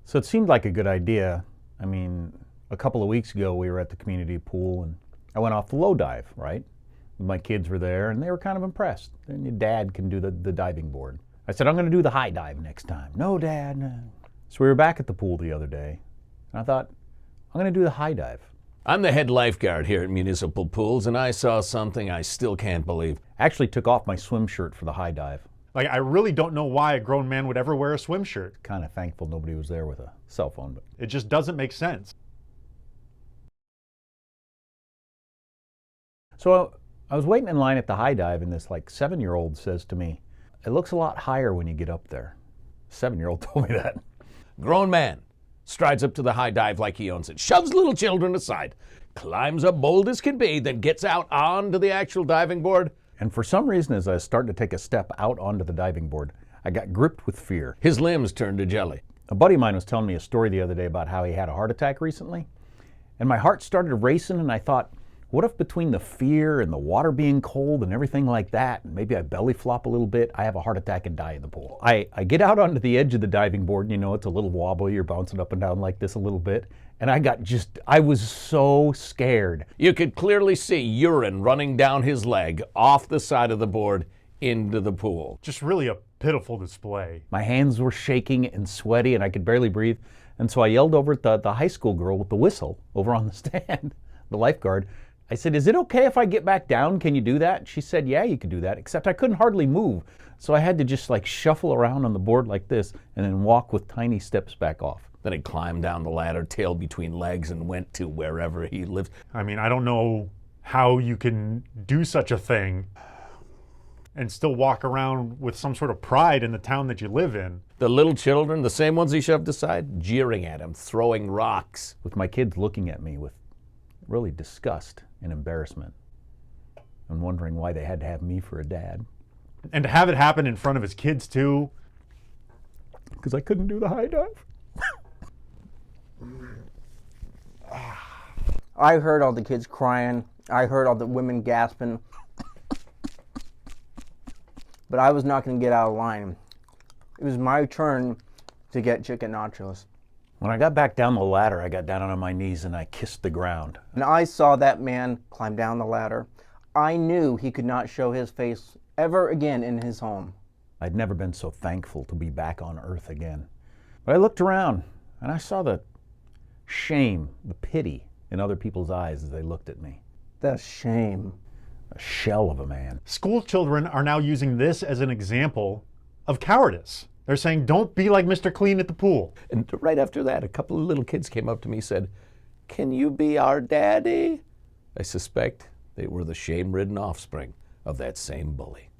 So it seemed like a good idea. I mean, a couple of weeks ago we were at the community pool and I went off the low dive, right? My kids were there and they were kind of impressed. And your dad can do the diving board. I said, I'm going to do the high dive next time. No, Dad. No. So we were back at the pool the other day and I thought, I'm going to do the high dive. I'm the head lifeguard here at Municipal Pools, and I saw something I still can't believe. I actually took off my swim shirt for the high dive. Like, I really don't know why a grown man would ever wear a swim shirt. Kind of thankful nobody was there with a cell phone. But It just doesn't make sense. So I was waiting in line at the high dive and this 7-year-old says to me, it looks a lot higher when you get up there. 7-year-old told me that. Grown man strides up to the high dive like he owns it, shoves little children aside, climbs up bold as can be, then gets out onto the actual diving board. And for some reason, as I was starting to take a step out onto the diving board, I got gripped with fear. His limbs turned to jelly. A buddy of mine was telling me a story the other day about how he had a heart attack recently. And my heart started racing and I thought, what if between the fear and the water being cold and everything like that, and maybe I belly flop a little bit, I have a heart attack and die in the pool. I get out onto the edge of the diving board, and you know, it's a little wobbly, you're bouncing up and down like this a little bit. And I was so scared. You could clearly see urine running down his leg off the side of the board into the pool. Just really a pitiful display. My hands were shaking and sweaty and I could barely breathe. And so I yelled over at the high school girl with the whistle over on the stand, the lifeguard. I said, is it okay if I get back down? Can you do that? She said, yeah, you could do that, except I couldn't hardly move. So I had to just shuffle around on the board like this and then walk with tiny steps back off. Then he climbed down the ladder, tail between legs, and went to wherever he lived. I mean, I don't know how you can do such a thing and still walk around with some sort of pride in the town that you live in. The little children, the same ones he shoved aside, jeering at him, throwing rocks. With my kids looking at me with really disgust and embarrassment and wondering why they had to have me for a dad. And to have it happen in front of his kids too. Because I couldn't do the high dive. I heard all the kids crying. I heard all the women gasping. But I was not going to get out of line. It was my turn to get chicken nachos. When I got back down the ladder, I got down on my knees and I kissed the ground. And I saw that man climb down the ladder. I knew he could not show his face ever again in his home. I'd never been so thankful to be back on earth again. But I looked around and I saw the shame, the pity in other people's eyes as they looked at me. The shame. A shell of a man. School children are now using this as an example of cowardice. They're saying, don't be like Mr. Clean at the pool. And right after that, a couple of little kids came up to me and said, can you be our daddy? I suspect they were the shame-ridden offspring of that same bully.